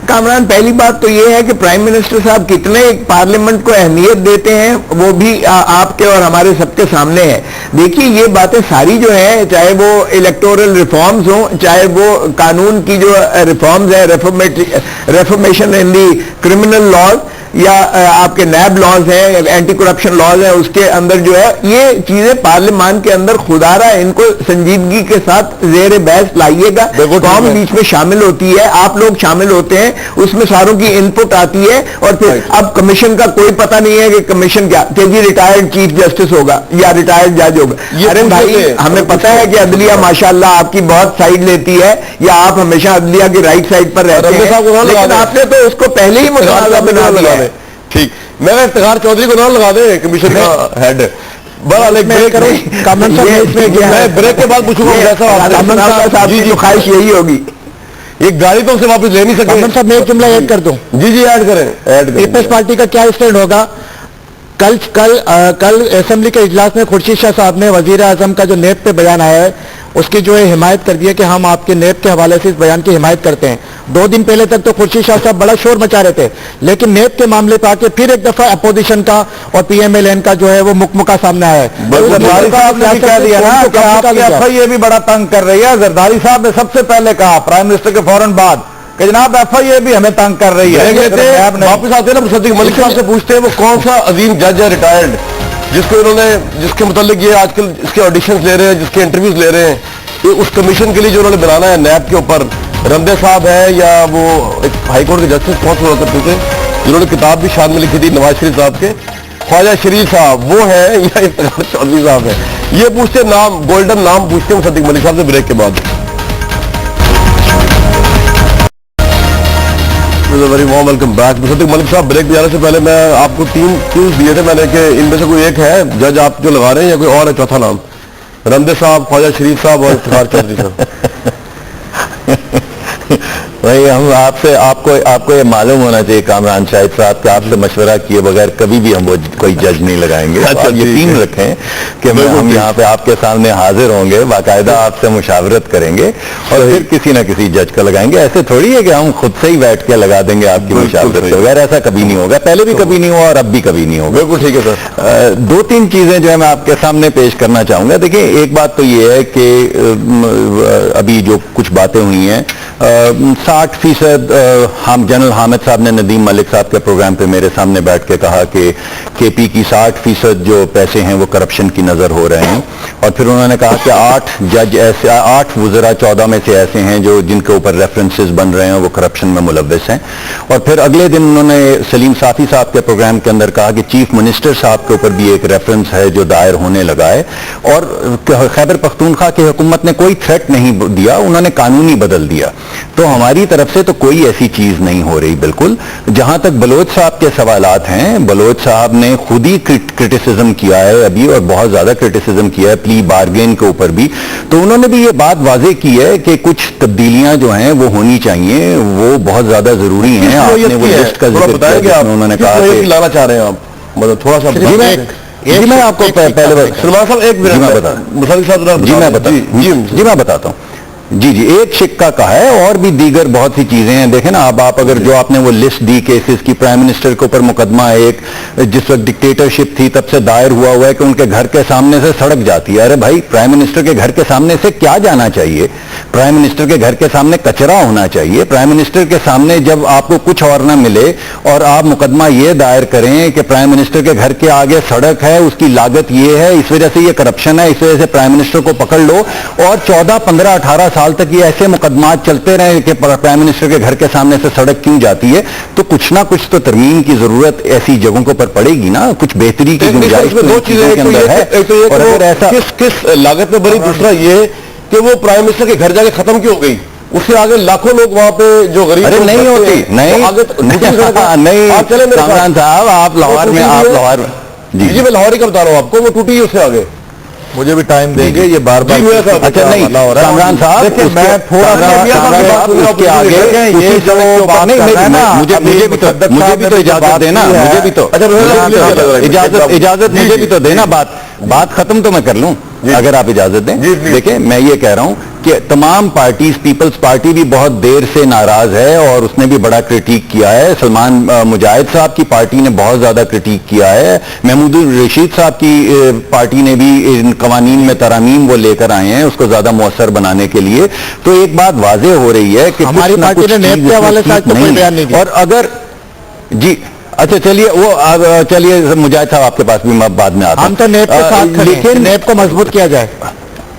D: कामरान, पहली बात तो ये है कि प्राइम मिनिस्टर साहब कितने पार्लियामेंट को अहमियत देते हैं वो भी आपके और हमारे सबके सामने है। देखिए ये बातें सारी जो है, चाहे वो इलेक्टोरल रिफॉर्म्स हो, चाहे वो कानून की जो रिफॉर्म्स है, रेफॉर्मेशन इन दी क्रिमिनल लॉज या आपके नैब लॉज हैं, एंटी करप्शन लॉज हैं, उसके अंदर जो है ये चीजें पार्लियामान के अंदर खुदारा इनको संजीदगी के साथ जेर बहस लाइएगा। कौम बीच में शामिल होती है, आप लोग शामिल होते हैं, उसमें सारों की इनपुट आती है। और फिर अब कमीशन का कोई पता नहीं है कि कमीशन क्या कि जी रिटायर्ड चीफ जस्टिस होगा या रिटायर्ड जज होगा। अरे भाई हमें पता है कि अदलिया माशाल्लाह आपकी बहुत साइड लेती है, या आप हमेशा अदलिया की राइट साइड पर रहते हैं, लेकिन आपने तो उसको पहले ही मुतालबा बना दिया।
A: ठीक, मैं इफ्तिखार चौधरी को नाम लगा दे कमीशन का हेड। बड़ा मैं ब्रेक के बाद पूछूंगा ख्वाहिश
D: यही होगी।
A: ایک گاڑی تو اسے واپس لے نہیں سکے.
B: کامران صاحب میں ایک جملہ ایڈ کر دوں.
A: جی ایڈ کریں.
B: پیپلز پارٹی کا کیا اسٹینڈ ہوگا؟ کل اسمبلی کے اجلاس میں خورشید شاہ صاحب نے وزیر اعظم کا جو نیب پہ بیان آیا ہے اس کی جو ہے حمایت کر دی ہے کہ ہم آپ کے نیب کے حوالے سے اس بیان کی حمایت کرتے ہیں. 2 دن پہلے تک تو خورشید شاہ صاحب بڑا شور مچا رہے تھے, لیکن نیب کے معاملے پہ آ کے پھر ایک دفعہ اپوزیشن کا اور پی ایم ایل این کا جو ہے وہ مکمکہ سامنے آیا ہے.
D: زرداری صاحب نے بھی کہہ دیا نا کہ آپ کی ایف آئی اے بھی بڑا تنگ کر رہی ہے. زرداری صاحب نے سب سے پہلے کہا پرائم منسٹر کے فوراً بعد کہ جناب ایف آئی اے بھی ہمیں تنگ کر رہی ہے.
A: واپس آتے ہیں نا مصدق ملک صاحب سے پوچھتے ہیں وہ کون سا عظیم جج ہے ریٹائرڈ جس کے متعلق یہ آج کل اس کے آڈیشنز لے رہے ہیں, جس کے انٹرویوز لے رہے ہیں, اس کمیشن کے لیے جو انہوں نے بنانا ہے نیب کے اوپر, رندے صاحب ہے یا وہ ایک ہائی کورٹ کے جسٹس کون سے ہوا کرتے تھے جنہوں نے کتاب بھی شان میں لکھی تھی نواز شریف صاحب کے, خواجہ شریف صاحب وہ ہے یا افتخار چودھری صاحب ہے؟ یہ پوچھتے نام, گولڈن نام پوچھتے ہیں مصدق ملک صاحب سے بریک کے بعد. Very warm welcome back. مصدق ملک صاحب, بریک جانے سے پہلے میں آپ کو 3 کیوز دیے تھے میں نے کہ ان میں سے کوئی ایک ہے جج آپ جو لگا رہے ہیں یا کوئی اور ہے چوتھا نام؟ رندے صاحب, خواجہ شریف صاحب اور افتخار چودھری صاحب.
C: بھائی ہم آپ کو یہ معلوم ہونا چاہیے کامران شاہد صاحب کہ آپ سے مشورہ کیے بغیر کبھی بھی ہم کوئی جج نہیں لگائیں گے. آپ یقین رکھیں کہ ہم یہاں پہ آپ کے سامنے حاضر ہوں گے, باقاعدہ آپ سے مشاورت کریں گے اور پھر کسی نہ کسی جج کا لگائیں گے. ایسے تھوڑی ہے کہ ہم خود سے ہی بیٹھ کے لگا دیں گے آپ کی مشاورت کے بغیر. ایسا کبھی نہیں ہوگا, پہلے بھی کبھی نہیں ہوا اور اب بھی کبھی نہیں ہوگا.
A: بالکل ٹھیک ہے سر.
C: 2-3 چیزیں جو ہے میں آپ کے سامنے پیش کرنا چاہوں گا. دیکھیں ایک بات تو یہ ہے کہ ابھی جو کچھ باتیں ہوئی ہیں 60% ہم جنرل حامد صاحب نے ندیم ملک صاحب کے پروگرام پہ میرے سامنے بیٹھ کے کہا کہ کے پی کی 60% جو پیسے ہیں وہ کرپشن کی نظر ہو رہے ہیں, اور پھر انہوں نے کہا کہ 8 جج ایسے 8 وزراء 14 میں سے ایسے ہیں جو جن کے اوپر ریفرنسز بن رہے ہیں وہ کرپشن میں ملوث ہیں. اور پھر اگلے دن انہوں نے سلیم صافی صاحب کے پروگرام کے اندر کہا کہ چیف منسٹر صاحب کے اوپر بھی ایک ریفرنس ہے جو دائر ہونے لگا ہے, اور خیبر پختونخوا کی حکومت نے کوئی تھریٹ نہیں دیا, انہوں نے قانونی بدل دیا. تو ہماری طرف سے تو کوئی ایسی چیز نہیں ہو رہی بالکل. جہاں تک بلوچ صاحب کے سوالات ہیں, بلوچ صاحب نے خود ہی کرٹیسزم کیا ہے ابھی, اور بہت زیادہ کرٹیسزم کیا ہے پلی بارگین کے اوپر بھی. تو انہوں نے بھی یہ بات واضح کی ہے کہ کچھ تبدیلیاں جو ہیں وہ ہونی چاہیے, وہ بہت زیادہ ضروری ہیں. آپ نے وہ لسٹ کا ذکر کیا کہ انہوں نے کہا کہ
A: لانا چاہ رہے ہیں آپ, مطلب تھوڑا سا
C: جی میں آپ کو پہلے
A: سلمان صاحب ایک
C: جی میں بتاتا ہوں. جی ایک شکا کا ہے, اور بھی دیگر بہت سی چیزیں ہیں. دیکھیں نا آپ اگر جو آپ نے وہ لسٹ دی کیسز کی, پرائم منسٹر کے اوپر مقدمہ ایک جس وقت ڈکٹیٹرشپ تھی تب سے دائر ہوا ہے کہ ان کے گھر کے سامنے سے سڑک جاتی ہے. ارے بھائی پرائم منسٹر کے گھر کے سامنے سے کیا جانا چاہیے؟ پرائم منسٹر کے گھر کے سامنے کچرا ہونا چاہیے. پرائم منسٹر کے سامنے جب آپ کو کچھ اور نہ ملے اور آپ مقدمہ یہ دائر کریں کہ پرائم منسٹر کے گھر کے آگے سڑک ہے, اس کی لاگت یہ ہے, اس وجہ سے یہ کرپشن ہے, اس وجہ سے پرائم منسٹر کو پکڑ لو, اور 14, 15, 18 سال تک یہ ایسے مقدمات چلتے رہے کہ پرائم منسٹر کے گھر کے سامنے سے سڑک کیوں جاتی ہے, تو کچھ نہ کچھ تو ترمیم کی ضرورت ایسی جگہوں کے اوپر پڑے گی نا, کچھ بہتری کی گنجائش
A: دو چیزیں کے اندر ہے. اور اگر ایسا کس لاگت میں بڑی, دوسرا یہ کہ وہ پرائم منسٹر کے گھر جا کے ختم کیوں ہو گئی, اس سے آگے لاکھوں لوگ وہاں پہ جو غریب
C: نہیں ہوتی نہیں. کامران صاحب آپ لاہور میں
A: جی میں لاہور ہی کا بتا رہا ہوں آپ کو, وہ ٹوٹی اس سے آگے. مجھے بھی ٹائم دیں گے, یہ بار بار
C: اچھا نہیں کامران صاحب میں تھوڑا مجھے بھی تو اجازت دینا, مجھے بھی تو اجازت مجھے بھی تو دینا, بات ختم تو میں کر لوں اگر آپ اجازت دیں. دیکھیں میں یہ کہہ رہا ہوں کہ تمام پارٹیز, پیپلز پارٹی بھی بہت دیر سے ناراض ہے اور اس نے بھی بڑا کرٹیک کیا ہے. سلمان مجاہد صاحب کی پارٹی نے بہت زیادہ کرٹیک کیا ہے. محمود الرشید صاحب کی پارٹی نے بھی ان قوانین میں ترامیم وہ لے کر آئے ہیں اس کو زیادہ مؤثر بنانے کے لیے. تو ایک بات واضح ہو رہی ہے کہ
B: ہماری پارٹی نے نیب کے حوالے سے کوئی بیان نہیں دیا.
C: اور اگر جی اچھا چلیے مجاہد صاحب آپ کے پاس بھی بعد میں آتا ہوں.
B: ہم تو نیب کے ساتھ کھڑے ہیں, لیکن نیب کو مضبوط کیا جائے.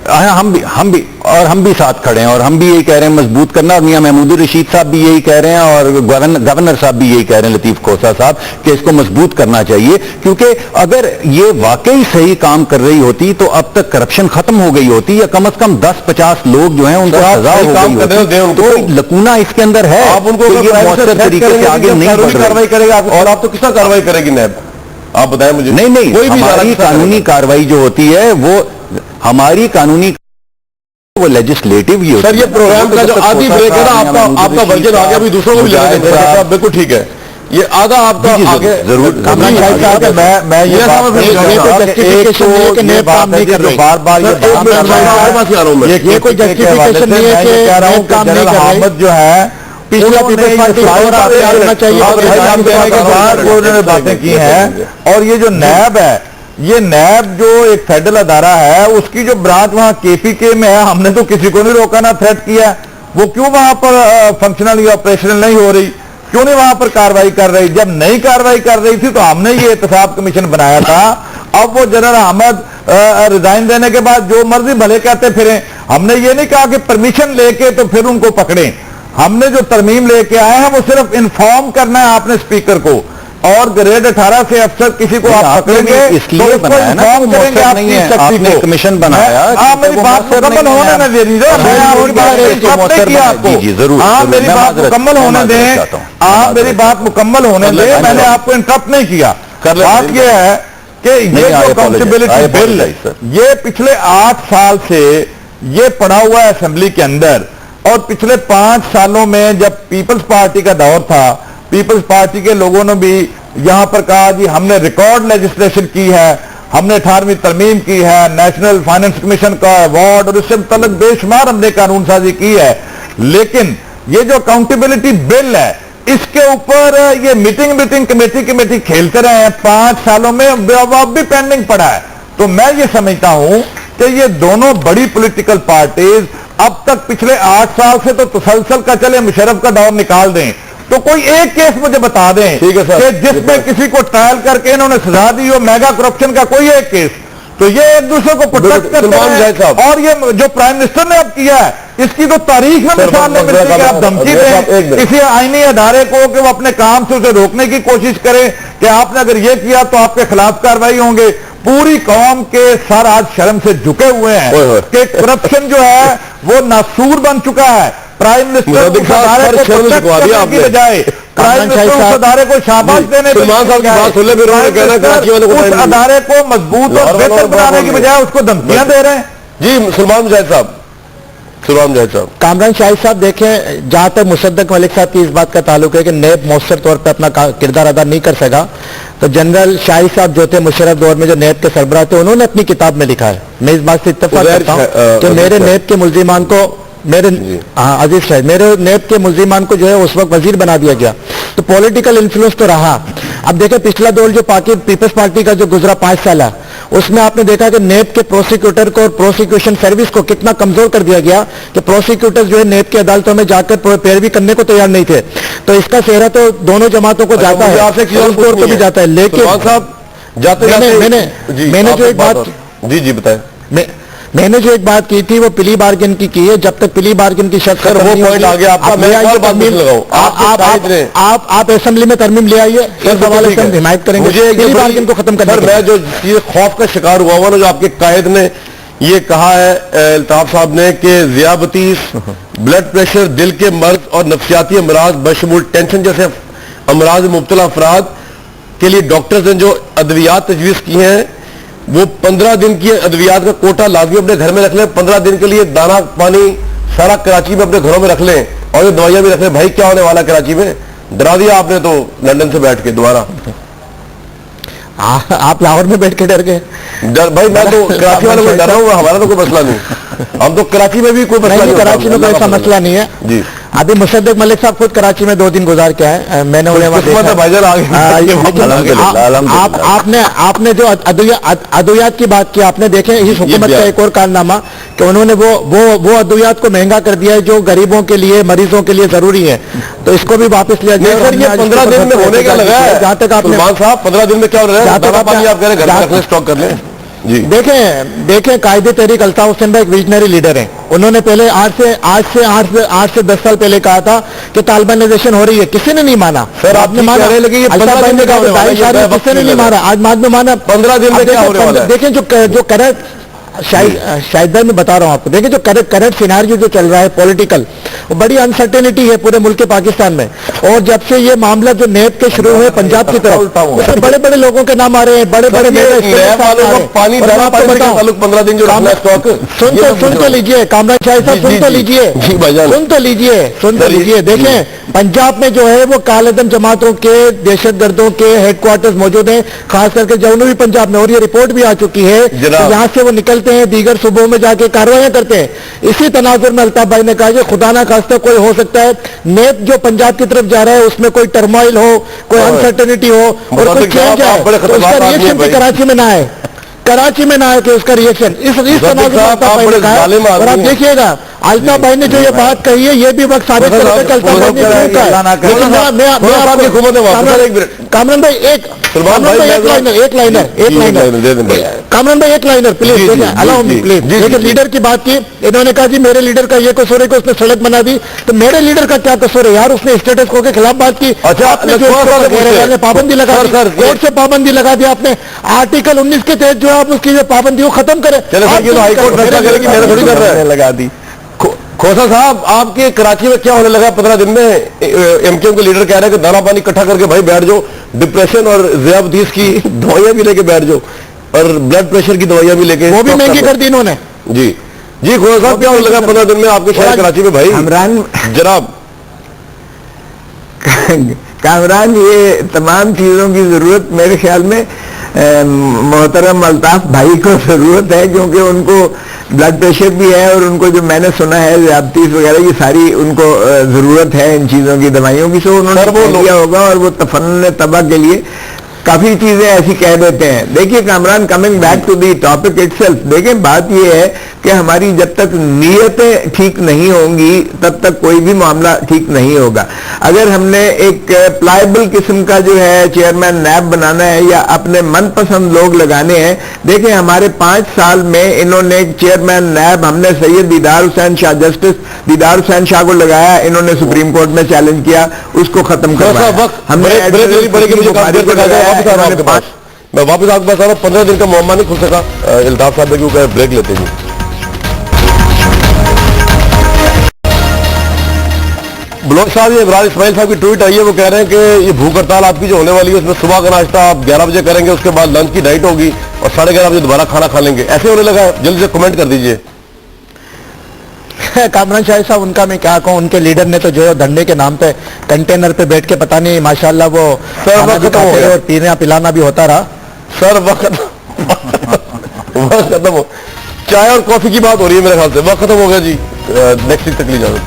C: ہم بھی ساتھ کھڑے ہیں اور ہم بھی یہی کہہ رہے ہیں مضبوط کرنا, اور میاں محمود الرشید صاحب بھی یہی کہہ رہے ہیں اور گورنر صاحب بھی یہی کہہ رہے ہیں, لطیف کھوسہ صاحب, کہ اس کو مضبوط کرنا چاہیے. کیونکہ اگر یہ واقعی صحیح کام کر رہی ہوتی تو اب تک کرپشن ختم ہو گئی ہوتی, یا کم از کم 10-50 لوگ جو ہیں ان کو سزا ہو گئی ہوتی. تو لکونہ اس کے اندر ہے,
A: آپ ان کو
C: مؤثر طریقے سے آگے نہیں
A: کارروائی کرے گا, اور آپ تو کس طرح کارروائی کرے گی نیب, آپ بتائیں مجھے.
C: نہیں, ہماری قانونی کارروائی جو ہوتی ہے وہ ہماری قانونی وہ لیجسلیٹو ہی ہوتی
A: سر یہ پروگرام کا جو آدھی بریک ہے نا آپ کا ورژن آگے بھی دوسروں کو بھی لگا بالکل ٹھیک ہے یہ آدھا آپ کا آگے
C: ضرور
D: میں یہ بار بار یہ کوئی جسٹیفیکیشن نہیں ہے کہ کہہ رہا ہوں کہ جنرل احمد جو ہے باتیں کی ہیں. اور یہ جو نیب ہے یہ نیب جو ایک فیڈرل ادارہ ہے اس کی جو برانچ وہاں کے پی کے میں ہے ہم نے تو کسی کو نہیں روکا نہ تھریٹ کیا. وہ کیوں وہاں پر فنکشنل یا آپریشنل نہیں ہو رہی, کیوں نہیں وہاں پر کاروائی کر رہی؟ جب نئی کاروائی کر رہی تھی تو ہم نے یہ احتساب کمیشن بنایا تھا. اب وہ جنرل احمد ریزائن دینے کے بعد جو مرضی بھلے کہتے پھریں. ہم نے یہ نہیں کہا کہ پرمیشن لے کے تو پھر ان کو پکڑیں. ہم نے جو ترمیم لے کے آئے ہیں وہ صرف انفارم کرنا ہے آپ نے اسپیکر کو, اور گریڈ 18 سے افسر کسی کو آپ پکڑیں گے
C: اس لیے بنایا نا, آپ نے کمیشن بنایا.
D: آپ میری بات مکمل ہونے نہ دیں, آپ میری بات مکمل ہونے دیں, آپ میری بات مکمل ہونے دیں. میں نے آپ کو انٹرپٹ نہیں کیا. بات یہ ہے کہ یہ جو اکاؤنٹیبلٹی بل یہ پچھلے 8 سال سے یہ پڑا ہوا ہے اسمبلی کے اندر, اور پچھلے 5 سالوں میں جب پیپلز پارٹی کا دور تھا پیپلز پارٹی کے لوگوں نے بھی یہاں پر کہا جی ہم نے ریکارڈ لیجسلیشن کی ہے, ہم نے 18ویں ترمیم کی ہے, نیشنل فائنانس کمیشن کا ایوارڈ, اور اس سے متعلق بے شمار ہم نے قانون سازی کی ہے. لیکن یہ جو اکاؤنٹیبلٹی بل ہے اس کے اوپر یہ میٹنگ کمیٹی کھیلتے رہے ہیں 5 سالوں میں, اب بھی پینڈنگ پڑا ہے. تو میں یہ سمجھتا ہوں کہ یہ دونوں بڑی پولیٹیکل پارٹیز اب تک پچھلے 8 سال سے تو تسلسل کا چلے مشرف کا دور نکال دیں تو کوئی ایک کیس مجھے بتا دیں کہ جس میں کسی کو ٹرائل کر کے انہوں نے سزا دی ہو میگا کرپشن کا کوئی ایک کیس. تو یہ ایک دوسرے کو پروٹیکٹ کرتے ہیں. اور یہ جو پرائم منسٹر نے اب کیا ہے اس کی تو تاریخ میں مثال نہیں ملتی کہ آپ دھمکی دیں کسی آئینی ادارے کو کہ وہ اپنے کام سے اسے روکنے کی کوشش کرے کہ آپ نے اگر یہ کیا تو آپ کے خلاف کارروائی ہوں گے. پوری قوم کے سر آج شرم سے جھکے ہوئے ہیں کہ کرپشن جو ہے وہ ناسور بن چکا ہے. پرائم منسٹر اس ادارے کو پروٹیکٹ کرنے کی بجائے پرائم منسٹر اس ادارے کو شاباش دینے اس ادارے کو مضبوط اور بہتر بنانے کی بجائے اس کو دھمکیاں دے رہے ہیں.
A: جی سلمان مجاہد صاحب,
B: کامران شاہد صاحب دیکھیں, جہاں تک مصدق ملک صاحب کی اس بات کا تعلق ہے کہ نیب مؤثر طور پر اپنا کردار ادا نہیں کر سکا, تو جنرل شاہد صاحب جو تھے مشرف دور میں جو نیب کے سربراہ تھے انہوں نے اپنی کتاب میں لکھا ہے, میں اس بات سے اتفاق کرتا ہوں کہ میرے نیب کے ملزمان کو عزیز شاہد میرے نیب کے ملزمان کو جو ہے اس وقت وزیر بنا دیا گیا, تو پولیٹیکل انفلوئنس تو رہا. اب دیکھیں پچھلا دور جو پیپلز پارٹی کا جو گزرا 5 سالہ اس میں آپ نے دیکھا کہ نیب کے پروسیکیوٹر کو اور پروسیکیوشن سروس کو کتنا کمزور کر دیا گیا کہ پروسیکیوٹر جو ہے نیب کی عدالتوں میں جا کر پیروی کرنے کو تیار نہیں تھے. تو اس کا چہرہ تو دونوں جماعتوں کو جاتا ہے, کو بھی جاتا ہے. لیکن میں نے جو ایک بات
A: بتائیں
B: میں نے جو ایک بات کی تھی وہ پلی بارگن کی ہے. جب تک پلی بارگن کی شرط آپ اسمبلی میں ترمیم لے آئیے, حمایت کریں گے پلی بارگن کو ختم کرنے کی.
A: میں جو خوف کا شکار ہوا ہوا نا جو آپ کے قائد نے یہ کہا ہے الطاف صاحب نے کہ ذیابطیس, بلڈ پریشر, دل کے مرض اور نفسیاتی امراض بشمول ٹینشن جیسے امراض میں مبتلا افراد کے لیے ڈاکٹرز نے جو ادویات تجویز کی ہیں وہ 15 دن کی ادویات کا کوٹا لازمی اپنے گھر میں رکھ لیں. 15 دن کے لیے دانا پانی سارا کراچی میں اپنے گھروں میں رکھ لیں, اور یہ دوائیاں بھی رکھ لیں. بھائی کیا ہونے والا کراچی میں, ڈرا دیا آپ نے تو لندن سے بیٹھ کے دوبارہ.
B: آپ لاہور میں بیٹھ کے ڈر گئے.
A: بھائی میں تو کراچی والوں کو ڈر رہا ہوں, ہمارا تو کوئی مسئلہ نہیں. ہم تو کراچی میں بھی کوئی مسئلہ نہیں,
B: کراچی میں کوئی ایسا مسئلہ نہیں ہے. جی ابھی مصدق ملک صاحب خود کراچی میں 2 دن گزار کے آئے, میں نے آپ نے جو ادویات کی بات کی آپ نے دیکھیں اس حکومت کا ایک اور کارنامہ کہ انہوں نے وہ ادویات کو مہنگا کر دیا ہے جو غریبوں کے لیے مریضوں کے لیے ضروری ہے, تو اس کو بھی واپس لیا جائے.
A: 15 دن میں ہونے کا لگا ہے جہاں تک آپ صاحب 15 دن میں کیا ہو رہا ہے اسٹاک کر لیں.
B: دیکھیں قائد تحریک الطاف حسین بھائی ایک ویژنری لیڈر ہیں. انہوں نے پہلے آج سے 10 سال پہلے کہا تھا کہ طالبانائزیشن ہو رہی ہے, کسی نے نہیں مانا. سر آپ نے مانا, کسی نے نہیں مانا, آج بعد میں مانا.
A: 15 دن میں کیا ہونے والا ہے.
B: دیکھیں جو کرنٹ شاہد بھائی میں بتا رہا ہوں آپ کو, دیکھیں جو کرنٹ سیناریو جو چل رہا ہے پولیٹیکل, बड़ी अनसर्टेनिटी है पूरे मुल्क पाकिस्तान में। और जब से ये मामला जो नेब के शुरू हुए पंजाब की तरफ, उसमें बड़े बड़े लोगों के नाम आ रहे हैं, बड़े बड़े
A: पानी 15 दिन जो
B: सुन तो लीजिए कामरान शाहिद साहब, सुन तो लीजिए। देखें पंजाब में जो है वो कालेदम जमातों के, दहशतगर्दों के हेडक्वार्टर्स मौजूद हैं, खास करके जनूबी पंजाब में, और ये रिपोर्ट भी आ चुकी है। यहाँ से वो निकलते हैं, दीगर सूबों में जाके कार्रवाइयां करते हैं। इसी तनाजुर में अल्ताफ भाई ने कहा कि खुदा ना खास्ता कोई हो सकता है नेप जो पंजाब की तरफ जा रहा है उसमें कोई टर्मोइल हो, कोई अनसर्टेनिटी हो और कोई चेंज आए, तो उसका रिएक्शन भी कराची में ना आए, कराची में ना आए कि उसका रिएक्शन इस तनाजुर में अल्ताफ भाई ने कहा। और आप देखिएगा अल्ताफ भाई ने जो ये बात कही है, ये भी वक्त साबित करता है कि अल्ताफ भाई कामरान भाई एक liner please, allow me please. देखिए लीडर की बात की, इन्होंने कहा जी मेरे लीडर का ये कसूर है कि उसने सड़क बना दी, तो मेरे लीडर का क्या कसूर है यार, उसने स्टेटस को के खिलाफ बात की, आपने पाबंदी लगा दी, कोर्ट से पाबंदी लगा दी आपने, आर्टिकल 19 के तहत जो आप उसकी जो पाबंदी वो खत्म करें।
A: लगा दी। खोसा साहब आपके कराची में क्या होने लगा 15 दिन में? एमकेएम के लीडर कह रहे हैं कि दाना पानी इकट्ठा करके भाई बैठ जाओ, डिप्रेशन और ज़ियाबतीस की दवाइयां भी लेके बैठ जाओ और ब्लड प्रेशर की दवाइयां भी लेके,
B: वो भी महंगी कर दी इन्होंने।
A: जी खोसा साहब क्या होने लगा 15 दिन में आपके शहर कराची में भाई? जनाब
D: कामरान, ये तमाम चीजों की जरूरत मेरे ख्याल में मोहतरम अल्ताफ भाई को जरूरत है, क्योंकि उनको ब्लड प्रेशर भी है और उनको जो मैंने सुना है ज़्यादतीस वगैरह की सारी उनको जरूरत है इन चीजों की, दवाइयों की, सो उन्होंने किया होगा और वो तफन्नुन तबा के लिए काफी चीजें ऐसी कह देते हैं। देखिए Kamran, coming back to the topic itself, देखिए बात ये है कि हमारी जब तक नीयतें ठीक नहीं होंगी तब तक कोई भी मामला ठीक नहीं होगा। अगर हमने एक प्लायबल किस्म का जो है चेयरमैन नैब बनाना है या अपने मनपसंद लोग लगाने हैं, देखिए हमारे 5 साल में इन्होंने एक चेयरमैन नैब, हमने सैयद दीदार हुसैन शाह, जस्टिस दीदार हुसैन शाह को लगाया, इन्होंने सुप्रीम कोर्ट में चैलेंज किया, उसको खत्म करवाया। हमने
A: मैं वापस आपके पास आ रहा हूँ, 15 दिन का मुअम्मा नहीं खुल सका। इल्ताफ साहब क्यों कहे ब्रेक लेते हैं। ब्लॉक साहब, ये इमरान इस्माइल साहब की ट्वीट आई है, वो कह रहे हैं कि ये भूख हड़ताल आपकी जो होने वाली है उसमें सुबह का नाश्ता आप 11 बजे करेंगे, उसके बाद लंच की डाइट होगी और 11:30 बजे दोबारा खाना खा लेंगे, ऐसे होने लगा है। जल्दी से कमेंट कर दीजिए।
B: कामरान शाहिद साहब, उनका मैं क्या कहूँ, उनके लीडर ने तो जो है धंधे के नाम पे कंटेनर पे बैठ के पता नहीं माशाल्लाह वो और पीना पिलाना भी होता रहा।
A: सर वक्त खत्म हो, चाय और कॉफी की बात हो रही है मेरे ख्याल से, वक्त खत्म हो गया जी। नेक्स्ट वीक तक ली इजाजत।